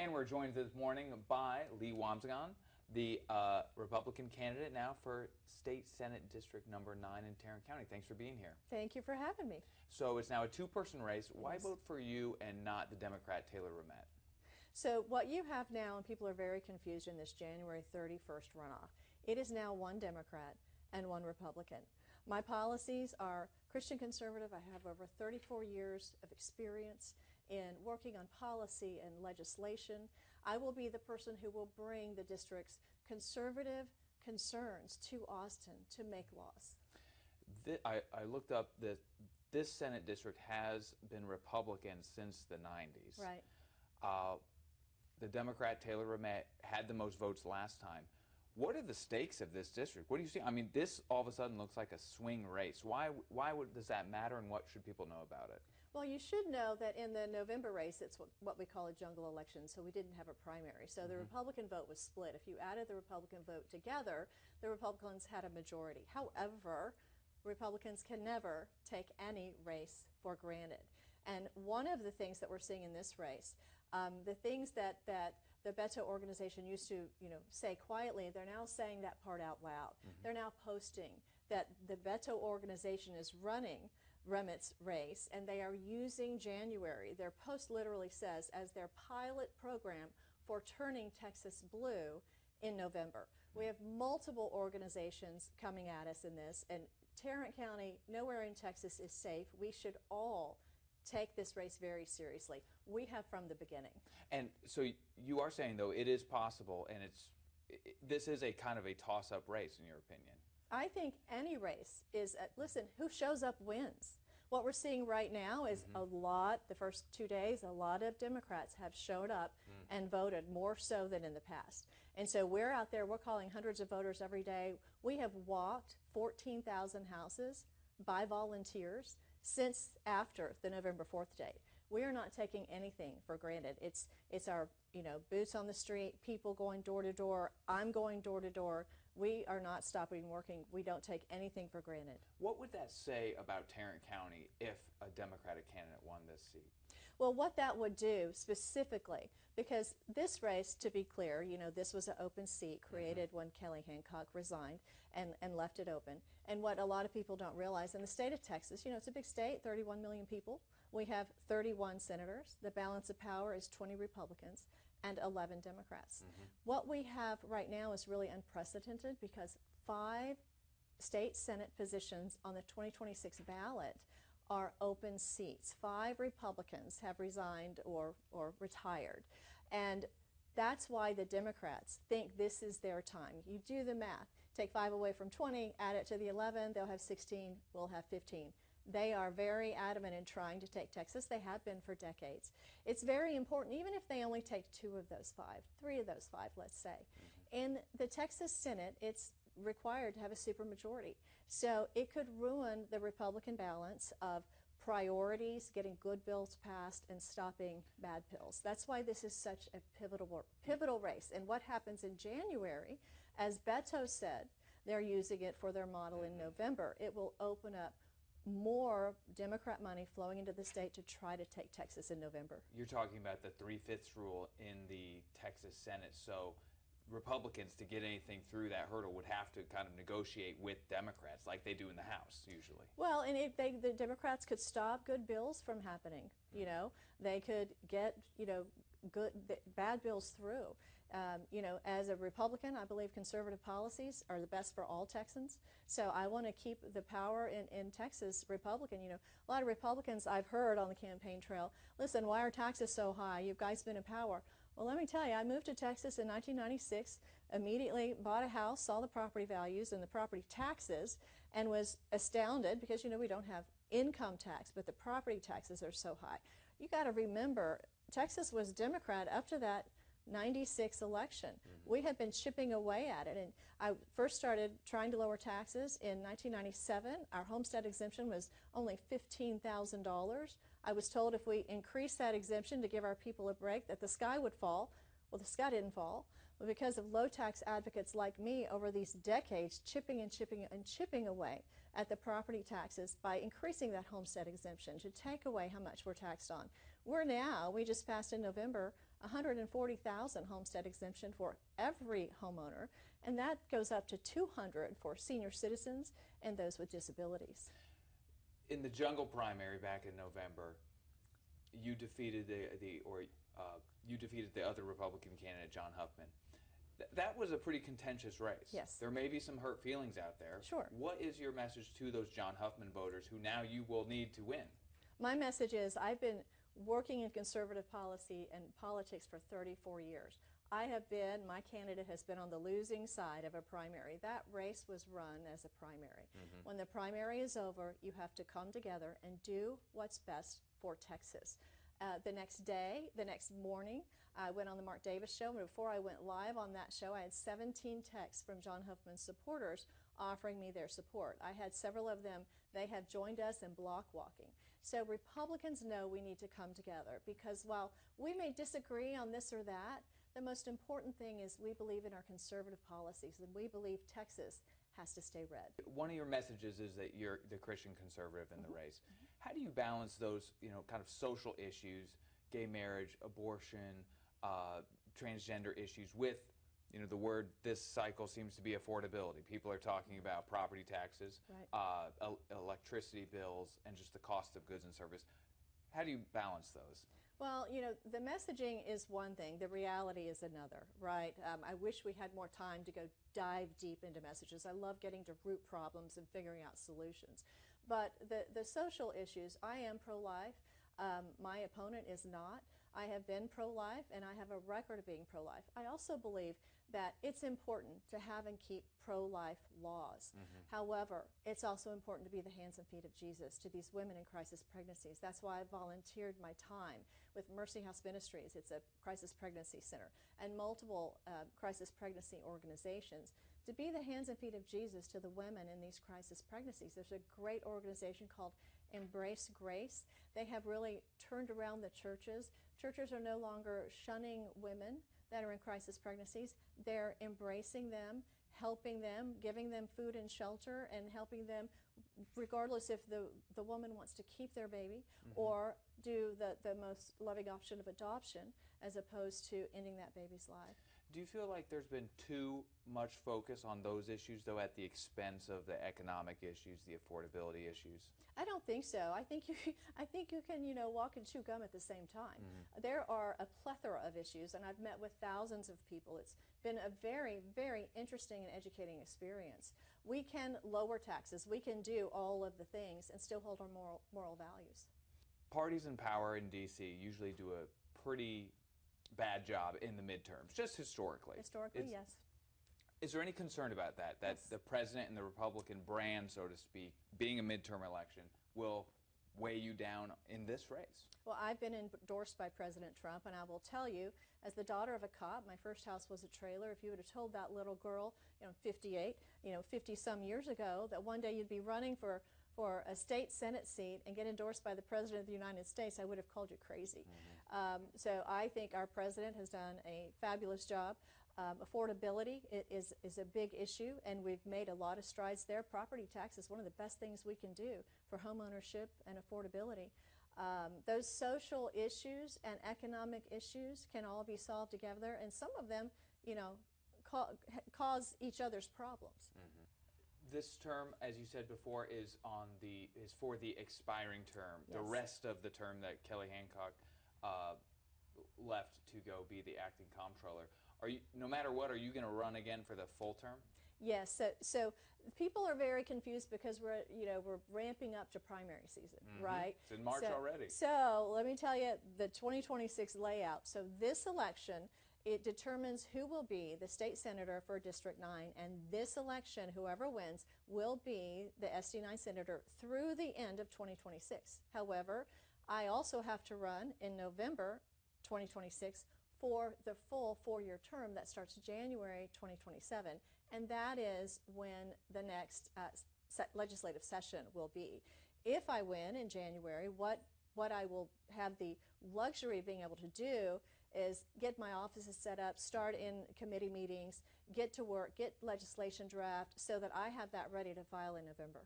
And we're joined this morning by Leigh Wambsganss, the Republican candidate now for State Senate District number 9 in Tarrant County. Thanks for being here. Thank you for having me. So it's now a two-person race. Why vote for you and not the Democrat Taylor Ramette? So what you have now, and people are very confused in this January 31st runoff, it is now one Democrat and one Republican. My policies are Christian conservative. I have over 34 years of experience in working on policy and legislation. I will be the person who will bring the district's conservative concerns to Austin to make laws. I looked up that this Senate district has been Republican since the 90s. Right. The Democrat Taylor Ramette had the most votes last time. What are the stakes of this district? What do you see? I mean, this all of a sudden looks like a swing race. Why does that matter, and what should people know about it? Well, you should know that in the November race, it's what we call a jungle election, so we didn't have a primary. So the Republican vote was split. If you added the Republican vote together, the Republicans had a majority. However, Republicans can never take any race for granted. And one of the things that we're seeing in this race, the things that the Beto organization used to, say quietly, they're now saying that part out loud. They're now posting that the Beto organization is running Ramette's race, and they are using January. Their post literally says, as their pilot program for turning Texas blue in November. We have multiple organizations coming at us in this, and Tarrant County, nowhere in Texas is safe. We should all take this race very seriously. We have from the beginning. And so you are saying, though, it is possible, and this is a kind of a toss-up race, in your opinion. I think any race is, listen, who shows up wins. What we're seeing right now is the first 2 days, a lot of Democrats have showed up and voted, more so than in the past. And so we're out there, we're calling hundreds of voters every day. We have walked 14,000 houses by volunteers since after the November 4th date. We are not taking anything for granted. It's our boots on the street, people going door to door. I'm going door to door. We are not stopping working. We don't take anything for granted. What would that say about Tarrant County if a Democratic candidate won this seat? Well, what that would do specifically, because this race, to be clear, this was an open seat created when Kelly Hancock resigned and left it open. And what a lot of people don't realize, in the state of Texas, it's a big state, 31 million people. We have 31 senators. The balance of power is 20 Republicans and 11 Democrats. What we have right now is really unprecedented, because 5 state Senate positions on the 2026 ballot are open seats. 5 Republicans have resigned or retired. And that's why the Democrats think this is their time. You do the math. Take 5 away from 20, add it to the 11, they'll have 16, we'll have 15. They are very adamant in trying to take Texas. They have been for decades. It's very important, even if they only take 2 of those 5, 3 of those 5, let's say. In the Texas Senate, it's required to have a supermajority. So it could ruin the Republican balance of priorities, getting good bills passed, and stopping bad bills. That's why this is such a pivotal race. And what happens in January, as Beto said, they're using it for their model in November. It will open up more Democrat money flowing into the state to try to take Texas in November. You're talking about the 3/5 rule in the Texas Senate. So Republicans, to get anything through that hurdle, would have to kind of negotiate with Democrats like they do in the House usually. Well, and if the Democrats could stop good bills from happening, they could get bad bills through. As a Republican, I believe conservative policies are the best for all Texans. So I want to keep the power in Texas Republican. A lot of Republicans I've heard on the campaign trail, listen, why are taxes so high? You guys been in power. Well, let me tell you, I moved to Texas in 1996, immediately bought a house, saw the property values and the property taxes, and was astounded because, we don't have income tax, but the property taxes are so high. You got to remember, Texas was Democrat up to that 96 election. We have been chipping away at it. And I first started trying to lower taxes in 1997. Our homestead exemption was only $15,000. I was told if we increased that exemption to give our people a break that the sky would fall. Well, the sky didn't fall. But because of low tax advocates like me over these decades, chipping and chipping and chipping away at the property taxes by increasing that homestead exemption to take away how much we're taxed on. We just passed in November 140,000 homestead exemption for every homeowner, and that goes up to 200 for senior citizens and those with disabilities. In the jungle primary back in November, you defeated you defeated the other Republican candidate, John Huffman. That was a pretty contentious race. Yes. There may be some hurt feelings out there. Sure. What is your message to those John Huffman voters who now you will need to win? My message is I've been working in conservative policy and politics for 34 years. My candidate has been on the losing side of a primary. That race was run as a primary. Mm-hmm. When the primary is over, you have to come together and do what's best for Texas. The next morning, I went on the Mark Davis show, and before I went live on that show, I had 17 texts from John Huffman's supporters offering me their support. I had several of them. They have joined us in block walking. So Republicans know we need to come together, because while we may disagree on this or that, the most important thing is we believe in our conservative policies, and we believe Texas has to stay red. One of your messages is that you're the Christian conservative in the race. Mm-hmm. How do you balance those, kind of social issues, gay marriage, abortion, transgender issues with, the word this cycle seems to be affordability. People are talking about property taxes, right, electricity bills, and just the cost of goods and service. How do you balance those? Well, the messaging is one thing. The reality is another, right? I wish we had more time to go dive deep into messages. I love getting to root problems and figuring out solutions. But the social issues, I am pro-life. My opponent is not. I have been pro-life, and I have a record of being pro-life. I also believe that it's important to have and keep pro-life laws. Mm-hmm. However, it's also important to be the hands and feet of Jesus to these women in crisis pregnancies. That's why I volunteered my time with Mercy House Ministries. It's a crisis pregnancy center, and multiple crisis pregnancy organizations to be the hands and feet of Jesus to the women in these crisis pregnancies. There's a great organization called Embrace Grace. They have really turned around the churches. Churches are no longer shunning women that are in crisis pregnancies. They're embracing them, helping them, giving them food and shelter, and helping them regardless if the woman wants to keep their baby, mm-hmm, or do the most loving option of adoption as opposed to ending that baby's life. Do you feel like there's been too much focus on those issues, though, at the expense of the economic issues, the affordability issues? I don't think so. I think you can, walk and chew gum at the same time. Mm-hmm. There are a plethora of issues, and I've met with thousands of people. It's been a very, very interesting and educating experience. We can lower taxes. We can do all of the things and still hold our moral values. Parties in power in D.C. usually do a pretty bad job in the midterms, just historically. Historically, yes. Is there any concern about that Yes. The president and the Republican brand, so to speak, being a midterm election, will weigh you down in this race? Well, I've been endorsed by President Trump, and I will tell you, as the daughter of a cop, my first house was a trailer. If you would have told that little girl, 58, 50-some years ago, that one day you'd be running for a state Senate seat and get endorsed by the President of the United States, I would have called you crazy. Mm-hmm. So I think our President has done a fabulous job. Affordability is a big issue, and we've made a lot of strides there. Property tax is one of the best things we can do for home ownership and affordability. Those social issues and economic issues can all be solved together, and some of them, cause each other's problems. Mm-hmm. This term, as you said before, is for the expiring term. Yes. The rest of the term that Kelly Hancock left to go be the acting comptroller. No matter what, are you going to run again for the full term? Yes. So people are very confused because we're ramping up to primary season, mm-hmm, right? It's in March already. So let me tell you the 2026 layout. So this election, it determines who will be the state senator for District 9, and this election, whoever wins, will be the SD9 senator through the end of 2026. However, I also have to run in November 2026 for the full 4-year term that starts January 2027, and that is when the next legislative session will be. If I win in January, what I will have the luxury of being able to do is get my offices set up, start in committee meetings, get to work, get legislation draft so that I have that ready to file in November.